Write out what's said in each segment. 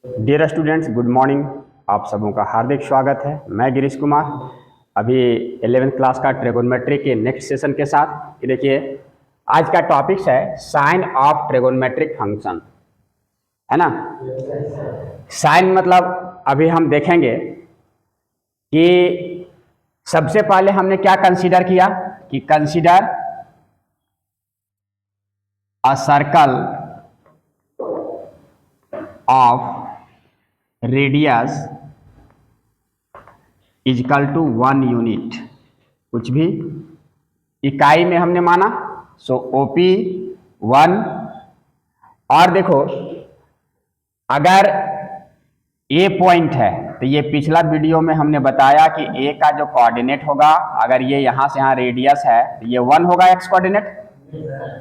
Dear students, good morning. आप सबों का हार्दिक स्वागत है। मैं गिरीश कुमार अभी 11th क्लास का ट्रिगोनोमेट्री के नेक्स्ट सेशन के साथ। देखिए, आज का टॉपिक्स है साइन ऑफ ट्रिगोनोमेट्रिक फंक्शन, है ना। साइन मतलब अभी हम देखेंगे कि सबसे पहले हमने क्या कंसीडर किया कि consider a circle of radius is equal to 1 unit, कुछ भी इकाई में हमने माना। So OP 1। और देखो, अगर ए पॉइंट है तो ये पिछला वीडियो में हमने बताया कि ए का जो कोऑर्डिनेट होगा, अगर ये यहाँ से यहाँ रेडियस है तो ये 1 होगा एक्स कोऑर्डिनेट,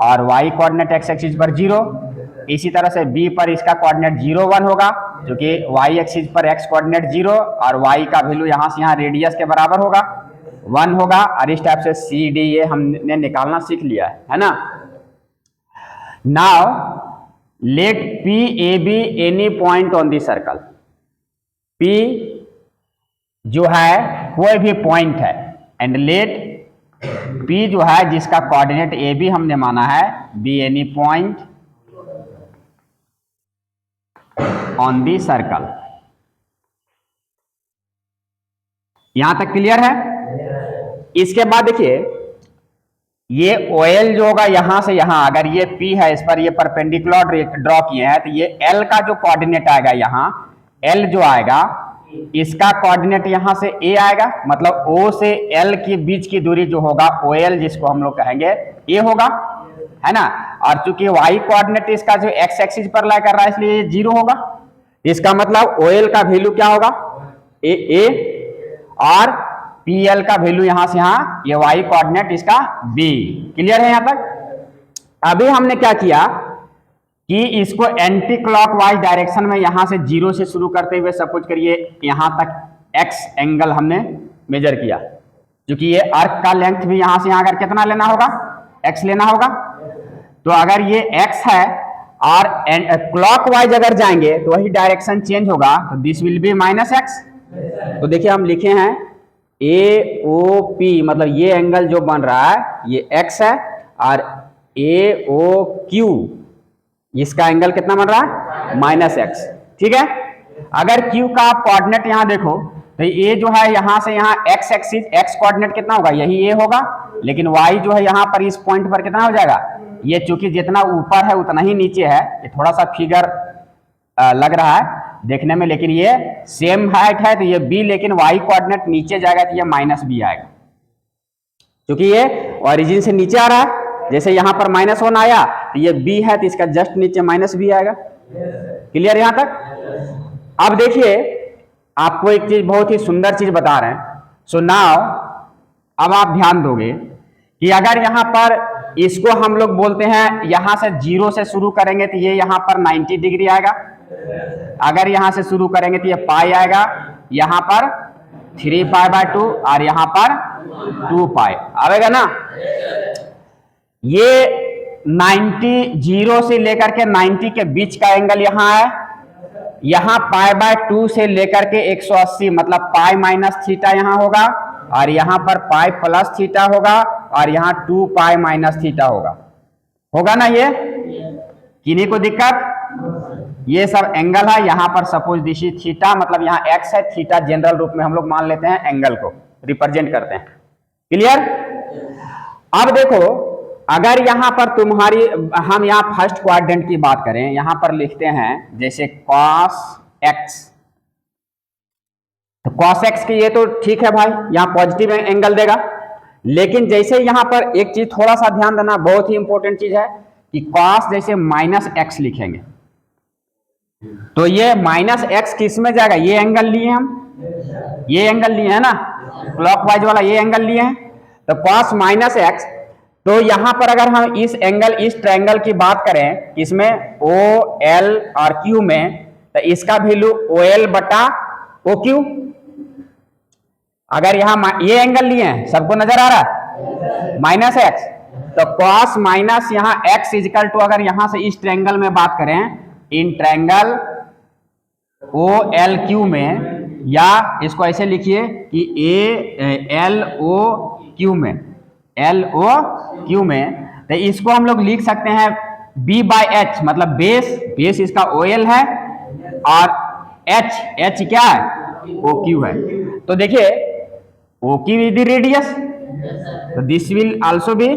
और वाई कोऑर्डिनेट एक्स एक्सिस पर 0। इसी तरह से बी पर इसका कोऑर्डिनेट 0 1 होगा, क्योंकि वाई एक्सिस पर एक्स कोऑर्डिनेट 0 और वाई का वैल्यू यहाँ से यहाँ रेडियस के बराबर होगा 1 होगा। और इस टाइप से सी डी ए हमने निकालना सीख लिया है ना। Now let P A be any point on the circle. P जो है कोई भी पॉइंट है, एंड लेट पी जो है जिसका कोऑर्डिनेट ए बी हमने माना है, be any point on the circle. यहां तक क्लियर है। इसके बाद देखिए, ये OL जो होगा यहां से यहां, अगर ये P है, इस पर ये परपेंडिकुलर ड्रॉ किए हैं, तो ये L का जो कोऑर्डिनेट आएगा यहाँ, L जो आएगा इसका कोऑर्डिनेट यहां से A आएगा, मतलब O से L के बीच की दूरी जो होगा OL, जिसको हम लोग कहेंगे A होगा, है ना। और चूंकि Y कोऑर्डिनेट इसका जो एक्स एक्सिस पर लाई कर रहा है, इसलिए ये 0 होगा। इसका मतलब OL का वैल्यू क्या होगा, A, और PL का वैल्यू यहां से यहां, ये Y कोऑर्डिनेट इसका B। क्लियर है यहां तक। अभी हमने क्या किया कि इसको एंटी क्लॉकवाइज डायरेक्शन में यहां से 0 से शुरू करते हुए सपोज करिए यहां तक x एंगल हमने मेजर किया, क्योंकि ये आर्क का लेंथ भी यहां से यहां अगर कितना लेना होगा, x लेना होगा। तो अगर ये x है और क्लॉकवाइज अगर जाएंगे तो वही डायरेक्शन चेंज होगा, तो दिस विल बी -x। तो देखिए, हम लिखे हैं AOP, मतलब ये एंगल जो बन रहा है ये x है, और AOQ इसका एंगल कितना बन रहा है, -x। ठीक है। अगर Q का आप कोऑर्डिनेट यहां देखो तो A जो है यहां से यहां x एक्सिस, x कोऑर्डिनेट कितना होगा, यही A होगा, लेकिन Y जो है यहां पर इस पॉइंट पर कितना हो जाएगा, ये चूंकि जितना ऊपर है उतना ही नीचे है, ये थोड़ा सा फिगर लग रहा है देखने में, लेकिन ये सेम हाइट है तो ये B, लेकिन Y कोऑर्डिनेट नीचे जाएगा तो ये -B आएगा, क्योंकि ये ओरिजिन से नीचे आ रहा है। जैसे यहां पर -1 आया तो ये B है तो इसका जस्ट नीचे -B आएगा। क्लियर यहां तक। अब देखिए, आपको एक चीज, बहुत ही सुंदर चीज बता रहे हैं। सो नाउ अब आप ध्यान दोगे कि अगर यहां पर इसको हम लोग बोलते हैं, यहां से 0 से शुरू करेंगे तो ये यहां पर 90 डिग्री आएगा। अगर यहां से शुरू करेंगे तो ये पाई आएगा, यहां पर 3π/2 और यहां पर 2π आएगा ना। ये 90, 0 से लेकर के 90 के बीच का एंगल यहां है। यहां π/2 से लेकर के 180, मतलब π-θ यहां होगा, और यहां पर π+θ होगा, और यहां 2π-θ होगा ना। ये किन्हीं को दिक्कत, ये सब एंगल है। यहां पर सपोज दिस इज थीटा, मतलब यहां x है, थीटा जनरल रूप में हम लोग मान लेते हैं, एंगल को रिप्रेजेंट करते हैं। क्लियर। अब देखो, अगर यहां पर तुम्हारी, हम यहां फर्स्ट क्वाड्रेंट की बात करें, यहां पर लिखते हैं जैसे cos x, तो cos x के ये तो ठीक है भाई, यहां पॉजिटिव एंगल देगा। लेकिन जैसे यहां पर एक चीज थोड़ा सा ध्यान देना, बहुत ही इंपॉर्टेंट चीज है कि cos जैसे -x लिखेंगे तो ये -x किस में जाएगा, ये एंगल लिए हम, ये एंगल लिए है ना, क्लॉकवाइज वाला ये एंगल लिए हैं, तो cos -x। तो यहां पर अगर हम इस एंगल, इस ट्रायंगल की बात करें, इसमें OL और Q में, तो इसका वैल्यू OL/OQ। अगर यहां ये एंगल लिए हैं, सबको नजर आ रहा है, -x, तो cos माइनस यहां x इजिकल टू, अगर यहां से इस ट्रायंगल में बात करें, in triangle O L Q में, या इसको ऐसे लिखिए कि ए एल ओ क्यू में, एल ओ क्यू में, तो इसको हम लोग लिख सकते हैं बी बाई एच, मतलब बेस, बेस इसका ओ एल है और एच, एच क्या है, ओ क्यू है। तो देखिए O Q is the radius, तो दिस विल आल्सो बी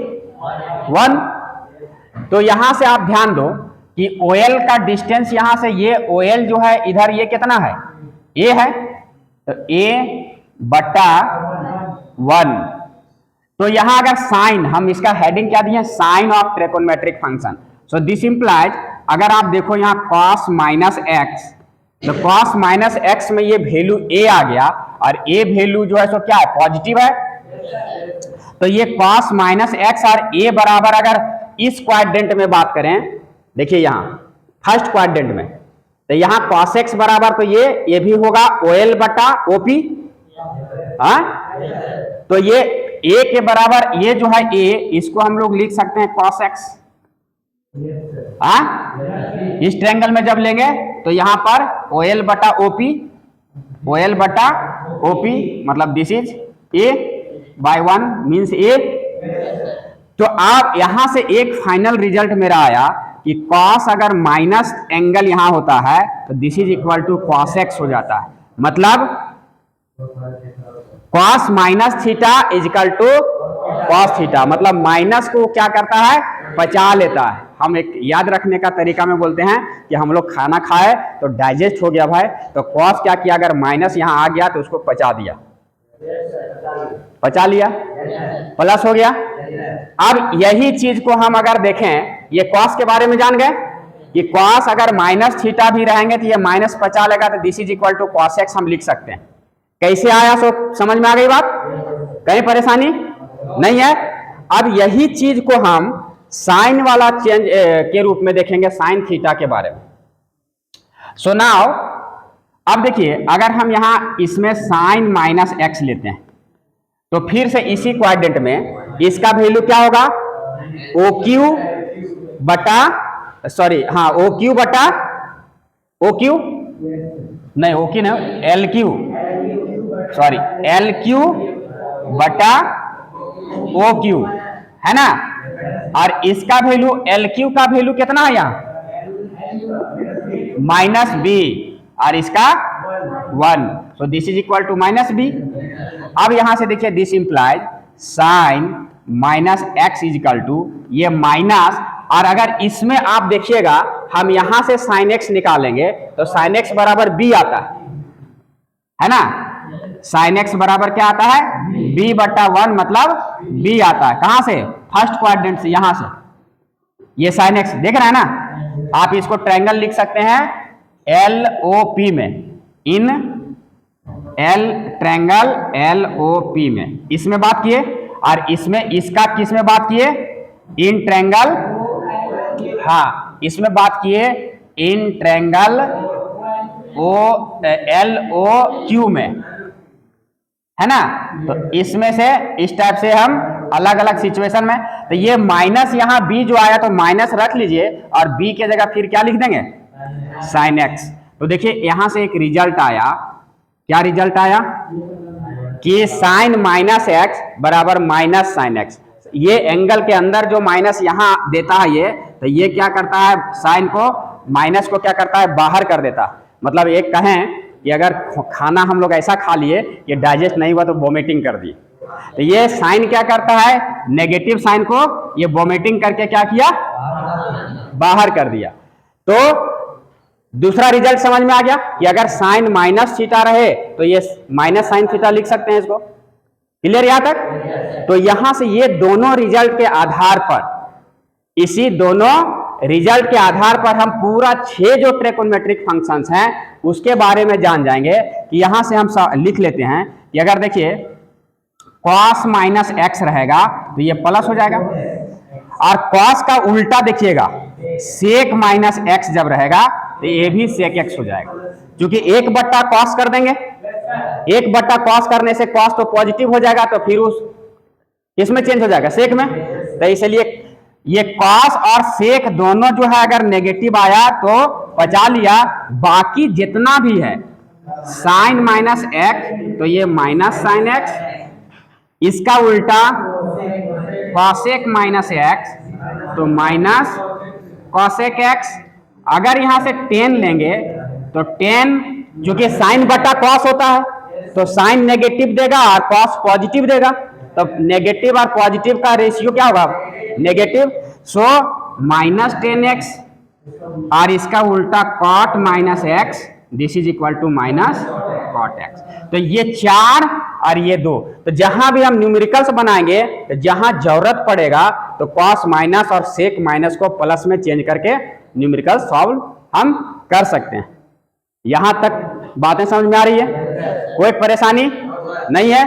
1। तो यहां से आप ध्यान दो कि OL का डिस्टेंस यहां से, ये OL जो है इधर ये कितना है, A है, तो A बटा 1। तो यहां अगर साइन, हम इसका हेडिंग क्या दिए, sine of trigonometric function. So this implies, अगर आप देखो यहां cos माइनस एक्स, तो cos माइनस एक्स में ये वैल्यू A आ गया, और A वैल्यू जो है सो क्या है, पॉजिटिव है। तो ये cos माइनस एक्स और A बराबर, अगर इस क्वाड्रेंट में बात करें, देखिए यहां फर्स्ट क्वाड्रेंट में, तो यहां cos x बराबर, तो ये भी होगा OL बटा OP। हाँ, तो ये A के बराबर, ये जो है A, इसको हम लोग लिख सकते हैं cos x। हाँ, इस ट्रायंगल में जब लेंगे तो यहां पर OL बटा OP, OL बटा OP, मतलब this is A by 1 means A। तो आप यहां से एक फाइनल रिजल्ट मेरा आया कि cos अगर माइनस एंगल यहां होता है तो this is equal to cos x हो जाता है, मतलब cos minus theta is equal to cos theta, मतलब माइनस को क्या करता है, पचा लेता है। हम एक याद रखने का तरीका में बोलते हैं कि हम लोग खाना खाए तो डाइजेस्ट हो गया भाई, तो cos क्या किया, अगर माइनस यहां आ गया तो उसको पचा दिया, पचा लिया, प्लस हो गया। अब यही चीज को हम अगर देखें, ये cos के बारे में जान गए कि cos अगर माइनस थीटा भी रहेंगे तो ये माइनस पचा लेगा, तो this is equal to cos x हम लिख सकते हैं। कैसे आया, सो समझ में आ गई बात, कहीं परेशानी नहीं है। अब यही चीज को हम साइन वाला चेंज के रूप में देखेंगे, साइन थीटा के बारे में। सो नाउ अब देखिए, अगर हम यहां इसमें साइन माइनस एक्स लेते हैं, तो फिर से इसी क्वाड्रेंट में इसका वैल्यू क्या होगा, ओ क्यू बटा, सॉरी हाँ, ओ क्यू बटा, ओ क्यू नहीं, ओ क्यू नहीं, L Q, sorry L Q बटा ओ क्यू, है ना। और इसका वैल्यू, एल क्यू का वैल्यू कितना है यहाँ, माइनस बी, और इसका 1, so this is equal to minus B. अब यहां से देखिए, this implies sine minus x is equal to, ये माइनस, और अगर इसमें आप देखिएगा हम यहां से साइन एक्स निकालेंगे तो साइन एक्स बराबर बी आता है ना, साइन एक्स बराबर क्या आता है, b बटा 1, मतलब b आता है, कहां से, फर्स्ट क्वाड्रेंट से, यहां से ये साइन एक्स देख रहे हैं ना। आप इसको ट्रायंगल लिख सकते हैं LOP में, इन एल ट्रायंगल LOP में, इसमें बात किए, और इसमें इसका किस में बात किए, इन ट्रायंगल, हाँ इसमें बात किए इन ट्रायंगल LOQ में, है ना। तो इसमें से इस टाइप से हम अलग अलग सिचुएशन में, तो ये माइनस यहाँ b जो आया तो माइनस रख लीजिए, और b के जगह फिर क्या लिख देंगे, साइन एक्स। तो देखिए यहां से एक रिजल्ट आया, क्या रिजल्ट आया कि साइन माइनस एक्स बराबर माइनस साइन एक्स। ये एंगल के अंदर जो माइनस यहां देता है ये, तो ये क्या करता है, साइन को, माइनस को क्या करता है, बाहर कर देता। मतलब एक कहें कि अगर खाना हम लोग ऐसा खा लिए कि डाइजेस्ट नहीं हुआ तो वोमिटिंग कर दी, तो ये साइन क्या करता है, नेगेटिव साइन को ये वोमिटिंग करके क्या किया, बाहर कर दिया। तो दूसरा रिजल्ट समझ में आ गया कि अगर साइन माइनस थीटा रहे तो ये माइनस साइन थीटा लिख सकते हैं इसको, क्लियर यहां तक। तो यहां से ये दोनों रिजल्ट के आधार पर, इसी दोनों रिजल्ट के आधार पर हम पूरा 6 जो ट्रिगोनोमेट्रिक फंक्शंस हैं उसके बारे में जान जाएंगे। कि यहां से हम लिख लेते हैं कि अगर देखिए cos माइनस एक्स रहेगा तो ये प्लस हो जाएगा, और cos का उल्टा देखिएगा सेक माइनस एक्स जब रहेगा तो ये भी सेक एक्स हो जाएगा, क्योंकि 1 बट्टा cos कर देंगे, 1 बट्टा cos करने से cos तो पॉजिटिव हो जाएगा, तो फिर उस किसमें चेंज हो जाएगा, सेक में। तो इसलिए ये cos और सेक दोनों जो है अगर नेगेटिव आया तो बचा लिया, बाकी जितना भी है साइन माइनस एक्स, तो ये माइनस साइन एक्स, इसका उल्टा कॉसेक माइनस एक्स, तो माइनस कॉसेक एक्स। अगर यहां से टेन लेंगे तो टेन, जो कि साइन बटा कॉस होता है, तो साइन नेगेटिव देगा और कॉस पॉजिटिव देगा, तो नेगेटिव और पॉजिटिव का रेशियो क्या होगा, negative. So minus tan x और इसका उल्टा cot minus x, this is equal to minus cot x. तो ये 4 और ये 2, तो जहां भी हम न्यूमेरिकल्स बनाएंगे तो जहां जरूरत पड़ेगा तो कॉस माइनस और सेक माइनस को प्लस में चेंज करके न्यूमेरिकल सॉल्व हम कर सकते हैं। यहां तक बातें समझ में आ रही है, कोई परेशानी नहीं है।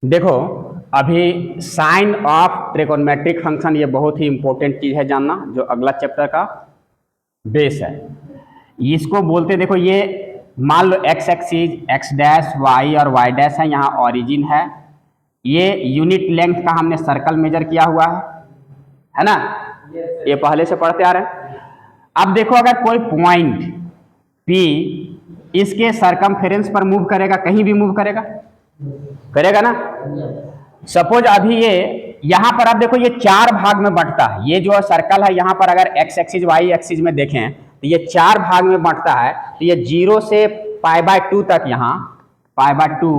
देखो अभी साइन ऑफ ट्रिगोनोमेट्रिक फंक्शन, ये बहुत ही इंपॉर्टेंट चीज है जानना, जो अगला चैप्टर का बेस है। इसको बोलते, देखो ये मान लो X axis, X dash Y और वाई डैश है, यहाँ ऑरिजिन है, ये यूनिट लेंथ का हमने सर्कल मेजर किया हुआ है ना, ये पहले से पढ़ते आ रहे हैं। अब देखो अगर कोई पॉइंट P इसके सरकमफेरेंस पर मूव करेगा, कहीं भी मूव करेगा, करेगा ना। सपोज अभी ये यहां पर आप देखो ये 4 भाग में बंटता है, ये जो सर्कल है यहाँ पर अगर एक्स एक्सिस वाई एक्सिस में देखें तो ये 4 भाग में बंटता है। तो ये 0 से π/2 तक, यहाँ π/2,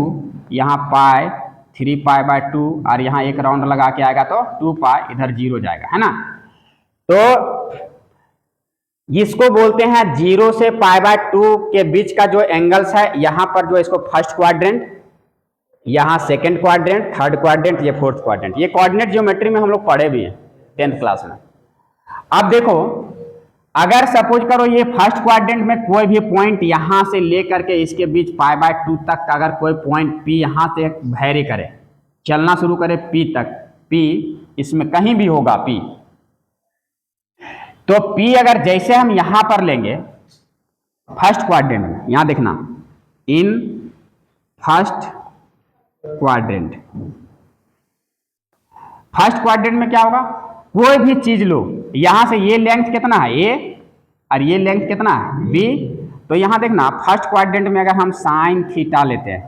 यहाँ पाई 3π/2 और यहाँ एक राउंड लगा के आएगा तो 2π, इधर 0 जाएगा, है ना। तो इसको बोलते हैं 0 से π/2 के बीच का जो एंगल्स है, यहाँ पर जो इसको फर्स्ट क्वाड्रेंट, यहाँ सेकंड क्वाड्रेंट, थर्ड क्वाड्रेंट, ये फोर्थ क्वाड्रेंट, ये कोऑर्डिनेट ज्योमेट्री में हम लोग पढ़े भी हैं 10th क्लास में। अब देखो अगर सपोज करो ये फर्स्ट क्वाड्रेंट में कोई भी पॉइंट यहां से लेकर के इसके बीच π/2 तक का अगर कोई पॉइंट P यहां से वैरी करे, चलना शुरू करे P तक, P इसमें कहीं भी होगा P, तो P अगर जैसे हम यहां पर लेंगे फर्स्ट क्वाड्रेंट में, यहां देखना in first quadrant, first quadrant में क्या होगा, कोई भी चीज लो, यहां से ये लेंथ कितना है A और ये लेंथ कितना है B, तो यहां देखना फर्स्ट क्वाड्रेंट में अगर हम साइन थीटा लेते हैं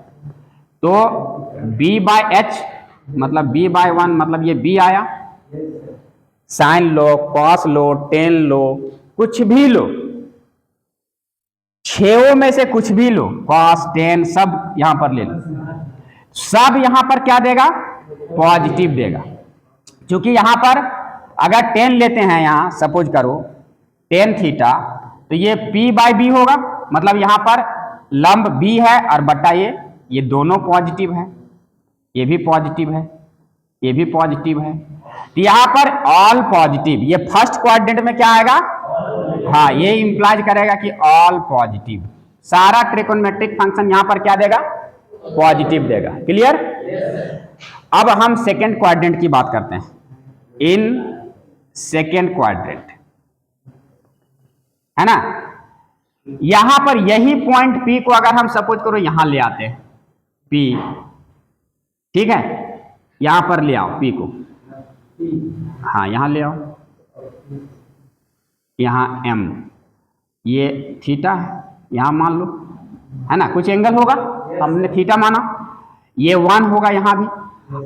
तो B/H मतलब B/1 मतलब ये B आया, साइन लो, कॉस लो, टेन लो, कुछ भी लो, 6 में से कुछ भी लो, कॉस टेन सब यहां पर ले लो, सब यहां पर क्या देगा, पॉजिटिव देगा। क्योंकि यहां पर अगर 10 लेते हैं, यहां सपोज करो टेन थीटा, तो ये P/B होगा, मतलब यहां पर लंब B है और बट्टा ये दोनों पॉजिटिव है, ये भी पॉजिटिव है, ये भी पॉजिटिव है, तो यहां पर ऑल पॉजिटिव, ये फर्स्ट क्वाड्रेंट में क्या आएगा, हाँ ये इंप्लाइज करेगा कि ऑल पॉजिटिव, सारा ट्रिगोनोमेट्रिक फंक्शन यहां पर क्या देगा, पॉजिटिव देगा। क्लियर। अब हम सेकेंड क्वाड्रेंट की बात करते हैं, इन सेकेंड क्वाड्रेंट, है ना, यहां पर यही पॉइंट P को अगर हम सपोज करो यहां ले आते हैं P, ठीक है, यहां पर ले आओ P को, हाँ यहां ले आओ, यहां M, ये थीटा है, यहां मान लो, है ना, कुछ एंगल होगा, हमने थीटा माना, ये 1 होगा यहां भी।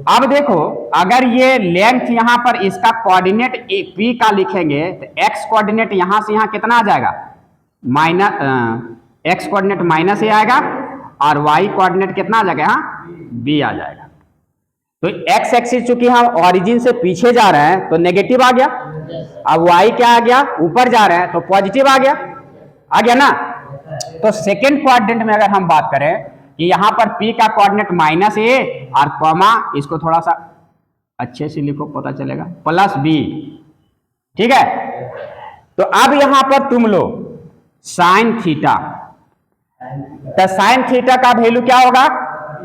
अब देखो अगर ये लेंथ यहां पर इसका कोऑर्डिनेट P का लिखेंगे तो x कोऑर्डिनेट यहां से यहां कितना आ जाएगा, x कोऑर्डिनेट माइनस ए आएगा और y कोऑर्डिनेट कितना आ जाएगा, यहाँ B आ जाएगा। तो x एक्सिस चूंकि हम ओरिजिन से पीछे जा रहे हैं तो नेगेटिव आ गया, अब y क्या आ गया, ऊपर जा रहे हैं तो पॉजिटिव आ गया ना। तो सेकेंड क्वाड्रेंट में अगर हम बात करें कि यहां पर P का कोऑर्डिनेट माइनस ए और कॉमा, इसको थोड़ा सा अच्छे से लिखो पता चलेगा, +B, ठीक है। तो अब यहां पर तुम लो साइन थीटा, तो साइन थीटा का वैल्यू क्या होगा,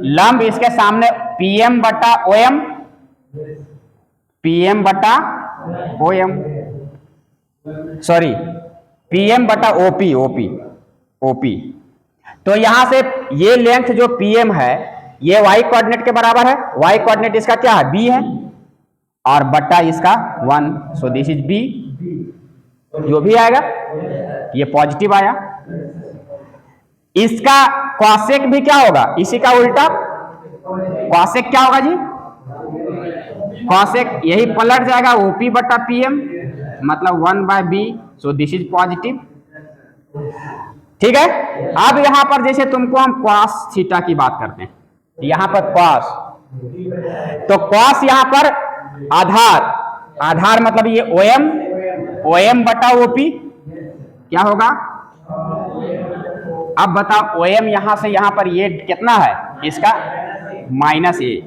लंब इसके सामने PM/OM, PM/OM, sorry PM/OP, OP। तो यहां से ये लेंथ जो PM है ये y कोऑर्डिनेट के बराबर है, y कोऑर्डिनेट इसका क्या है, b है, और बट्टा इसका 1, सो दिस इज b। जो भी आएगा ये पॉजिटिव आया। इसका कॉसेक भी क्या होगा, इसी का उल्टा। कॉसेक क्या होगा जी, कॉसेक यही पलट जाएगा OP बटा PM, मतलब 1/b, so this is positive. ठीक है। अब यहां पर जैसे तुमको हम cos थीटा की बात करते हैं, यहां पर cos, तो cos यहां पर आधार मतलब ये OM बटा OP क्या होगा। अब बताओ OM यहां से यहां पर ये कितना है, इसका -a,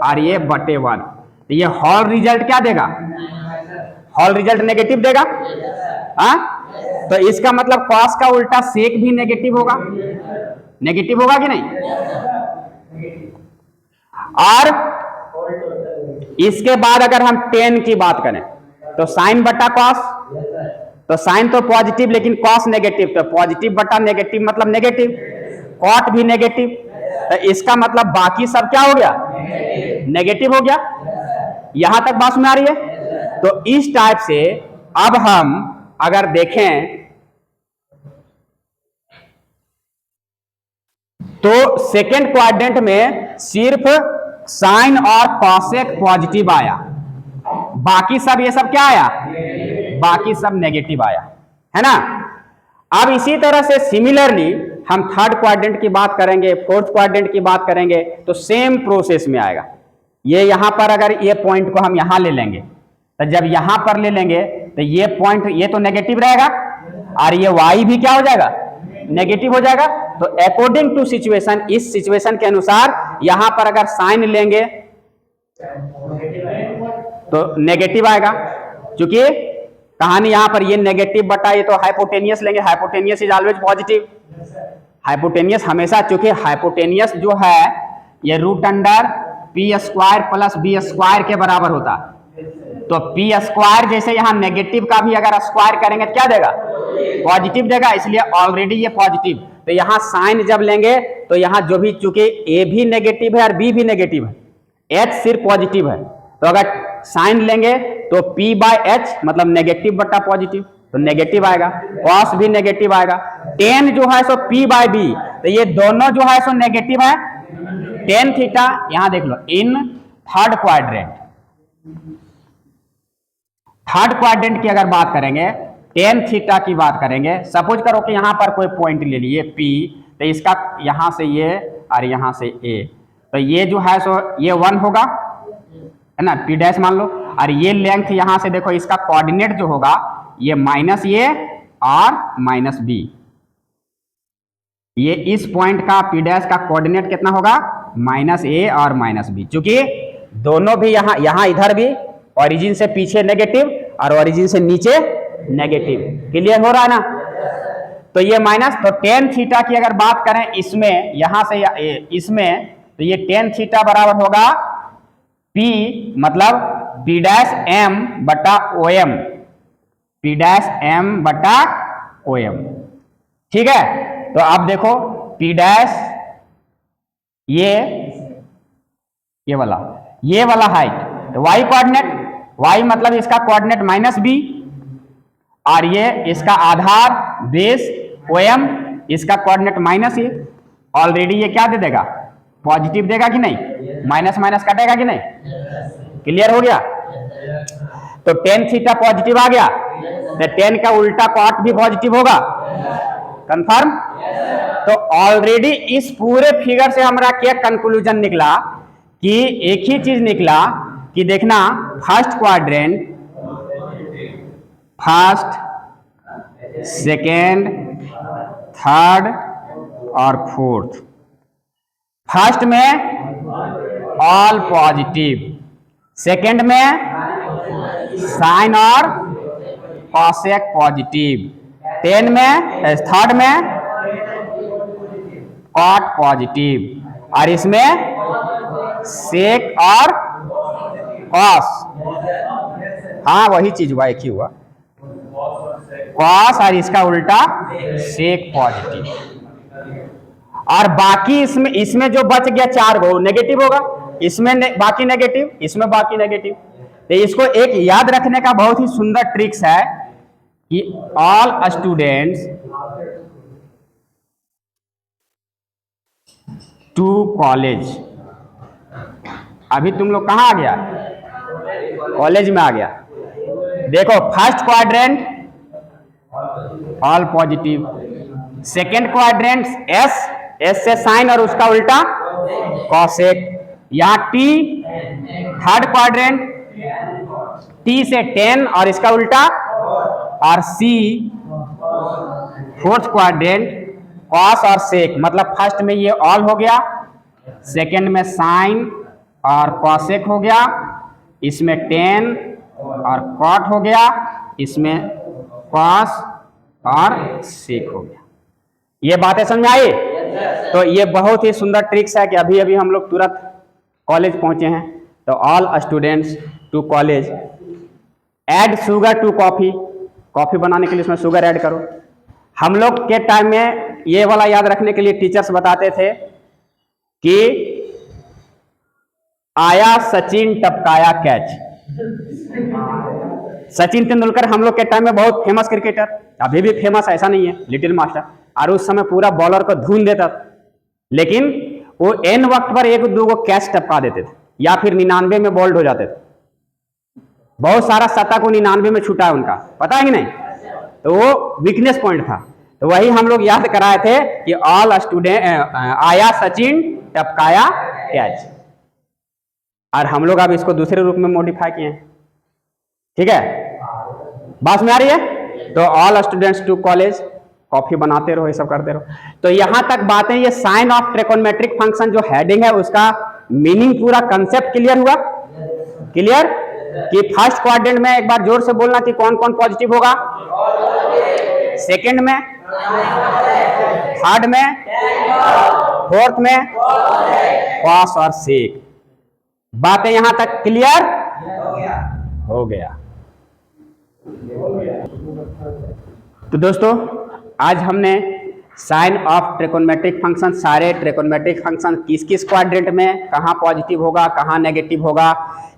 और ये बटे 1, तो ये होल रिजल्ट क्या देगा, होल रिजल्ट नेगेटिव देगा। हाँ, तो इसका मतलब cos का उल्टा सेक भी नेगेटिव होगा, नेगेटिव होगा कि नहीं। और इसके बाद अगर हम tan की बात करें तो sin बटा cos, तो sin तो पॉजिटिव लेकिन cos नेगेटिव, तो पॉजिटिव बटा नेगेटिव मतलब नेगेटिव, cot भी नेगेटिव, तो इसका मतलब बाकी सब क्या हो गया, नेगेटिव हो गया। यहां तक बात में आ रही है। तो इस टाइप से अब हम अगर देखें तो सेकेंड क्वाड्रेंट में सिर्फ साइन और कॉसेक पॉजिटिव आया, बाकी सब ये सब क्या आया, बाकी सब नेगेटिव आया, है ना। अब इसी तरह से सिमिलरली हम थर्ड क्वाड्रेंट की बात करेंगे, फोर्थ क्वाड्रेंट की बात करेंगे, तो सेम प्रोसेस में आएगा। ये यहां पर अगर ये पॉइंट को हम यहां ले लेंगे, तो जब यहां पर ले लेंगे तो ये पॉइंट ये तो नेगेटिव रहेगा, और ये y भी क्या हो जाएगा, नेगेटिव हो जाएगा। तो अकॉर्डिंग टू सिचुएशन, इस सिचुएशन के अनुसार यहां पर अगर साइन लेंगे तो नेगेटिव आएगा, क्योंकि कहानी यहां पर ये नेगेटिव बटा ये तो हाइपोटेनियस लेंगे, hypotenuse is always positive. Hypotenuse हमेशा, चूंकि हाइपोटेनियस जो है ये root under p² plus b² के बराबर होता है। तो p² जैसे यहां नेगेटिव का भी अगर स्क्वायर करेंगे तो क्या देगा, पॉजिटिव देगा, इसलिए ऑलरेडी ये पॉजिटिव। तो यहां साइन जब लेंगे तो यहां जो भी, चूंकि a भी नेगेटिव है और b भी नेगेटिव है, h सिर्फ पॉजिटिव है, तो अगर साइन लेंगे तो p/h मतलब नेगेटिव बटा पॉजिटिव, तो नेगेटिव आएगा। cos भी नेगेटिव आएगा। tan जो है सो p/b, तो ये दोनों जो है सो नेगेटिव है। tan थीटा यहां देख लो, इन थर्ड क्वाड्रेंट की अगर बात करेंगे, tan थीटा की बात करेंगे, सपोज करो कि यहां पर कोई पॉइंट ले लिए P, तो इसका यहां से ये और यहां से A, तो ये जो है सो ये 1 होगा, है ना, P' मान लो, और ये लेंथ यहां से देखो, इसका कोऑर्डिनेट जो होगा ये -a और -b, ये इस पॉइंट का P' का कोऑर्डिनेट कितना होगा, -a और -b, क्योंकि दोनों भी यहां इधर भी ओरिजिन से पीछे नेगेटिव और ओरिजिन से नीचे नेगेटिव। क्लियर हो रहा है ना। तो ये माइनस, तो tan थीटा की अगर बात करें इसमें, यहां से इसमें, तो ये tan थीटा बराबर होगा P मतलब P' m बटा OM, P' m बटा OM। ठीक है। तो अब देखो P' ये वाला हाइट, तो y कोऑर्डिनेट, y मतलब इसका कोऑर्डिनेट -b, और ये इसका आधार बेस OM, इसका कोऑर्डिनेट -a, ऑलरेडी ये क्या दे देगा, पॉजिटिव देगा कि नहीं, माइनस माइनस कटेगा कि नहीं। क्लियर हो गया। तो tan थीटा पॉजिटिव आ गया, तो tan का उल्टा cot भी पॉजिटिव होगा, कंफर्म। तो ऑलरेडी इस पूरे फिगर से हमारा क्या कंक्लूजन निकला, कि एक ही चीज निकला कि देखना, first quadrant, first, second, third और फोर्थ, फर्स्ट में ऑल पॉजिटिव, सेकेंड में साइन और कॉसेक पॉजिटिव, थर्ड में कॉट पॉजिटिव, और इसमें सेक और कॉस, हाँ वही चीज हुआ, एक ही हुआ, कॉस और इसका उल्टा सेक पॉजिटिव। और बाकी इसमें जो बच गया 4 वो नेगेटिव होगा, इसमें बाकी नेगेटिव, इसमें बाकी नेगेटिव। तो इसको एक याद रखने का बहुत ही सुंदर ट्रिक्स है कि ऑल स्टूडेंट्स टू कॉलेज। अभी तुम लोग कहाँ आ गया? कॉलेज में आ गया। देखो first quadrant all positive, second quadrant S से साइन और उसका उल्टा कॉसेक, यहाँ टी थर्ड क्वाड्रेंट टी से टेन और इसका उल्टा, और सी फोर्थ क्वाड्रेंट कॉस और सेक। मतलब फर्स्ट में ये ऑल हो गया, सेकेंड में साइन और कॉसेक हो गया, इसमें टेन और कॉट हो गया, इसमें कॉस और सेक हो गया। ये बातें समझ आई? तो ये बहुत ही सुंदर ट्रिक्स है कि अभी अभी हम लोग तुरंत कॉलेज पहुंचे हैं। तो all students to college add sugar to coffee. Coffee बनाने के लिए इसमें शुगर ऐड करो। हम लोग के टाइम में ये वाला याद रखने के लिए टीचर्स बताते थे कि आया सचिन टपकाया कैच। सचिन तेंदुलकर हम लोग के टाइम में बहुत फेमस क्रिकेटर, अभी भी फेमस, ऐसा नहीं है, लिटिल मास्टर। और उस समय पूरा बॉलर को धून देता था, लेकिन वो एन वक्त पर एक दो कैच टपका देते थे या फिर 99 में बोल्ड हो जाते थे। बहुत सारा शतक को 99 में छूटा है उनका, पता है कि नहीं? तो वो वीकनेस पॉइंट था। तो वही हम लोग याद कराए थे कि ऑल स्टूडेंट आया सचिन टपकाया कैच। और हम लोग अब इसको दूसरे रूप में मॉडिफाई किए हैं। ठीक है, बात में आ रही है? तो all students to college, coffee बनाते रहो, ये सब करते रहो। तो यहां तक बातें, ये साइन ऑफ ट्रिकोनोमेट्रिक फंक्शन जो हेडिंग है उसका मीनिंग पूरा कंसेप्ट क्लियर हुआ? क्लियर? कि फर्स्ट क्वाड्रेंट में एक बार जोर से बोलना कि कौन कौन पॉजिटिव होगा, सेकंड में, थर्ड में, फोर्थ में कॉस और सेक। बातें यहां तक क्लियर हो गया? तो दोस्तों आज हमने साइन ऑफ ट्रिकोनोमेट्रिक फंक्शन, सारे ट्रिकोनोमेट्रिक फंक्शन किस किस क्वाड्रेंट में कहाँ पॉजिटिव होगा कहाँ नेगेटिव होगा,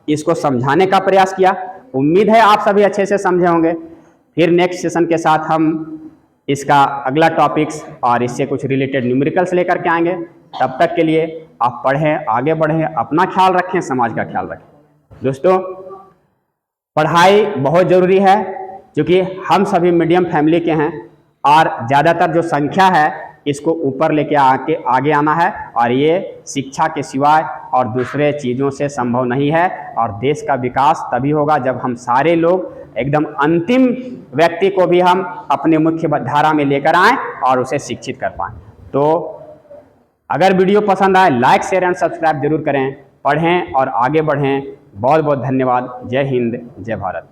इसको समझाने का प्रयास किया। उम्मीद है आप सभी अच्छे से समझे होंगे। फिर नेक्स्ट सेशन के साथ हम इसका अगला टॉपिक्स और इससे कुछ रिलेटेड न्यूमेरिकल्स लेकर के आएंगे। तब तक के लिए आप पढ़ें, आगे बढ़ें, अपना ख्याल रखें, समाज का ख्याल रखें। दोस्तों पढ़ाई बहुत ज़रूरी है, क्योंकि हम सभी मीडियम फैमिली के हैं और ज़्यादातर जो संख्या है इसको ऊपर लेके आगे आना है, और ये शिक्षा के सिवाय और दूसरे चीज़ों से संभव नहीं है। और देश का विकास तभी होगा जब हम सारे लोग एकदम अंतिम व्यक्ति को भी हम अपने मुख्य धारा में लेकर आएँ और उसे शिक्षित कर पाएँ। तो अगर वीडियो पसंद आए लाइक शेयर एंड सब्सक्राइब जरूर करें, पढ़ें और आगे बढ़ें। बहुत बहुत धन्यवाद। जय हिंद, जय भारत।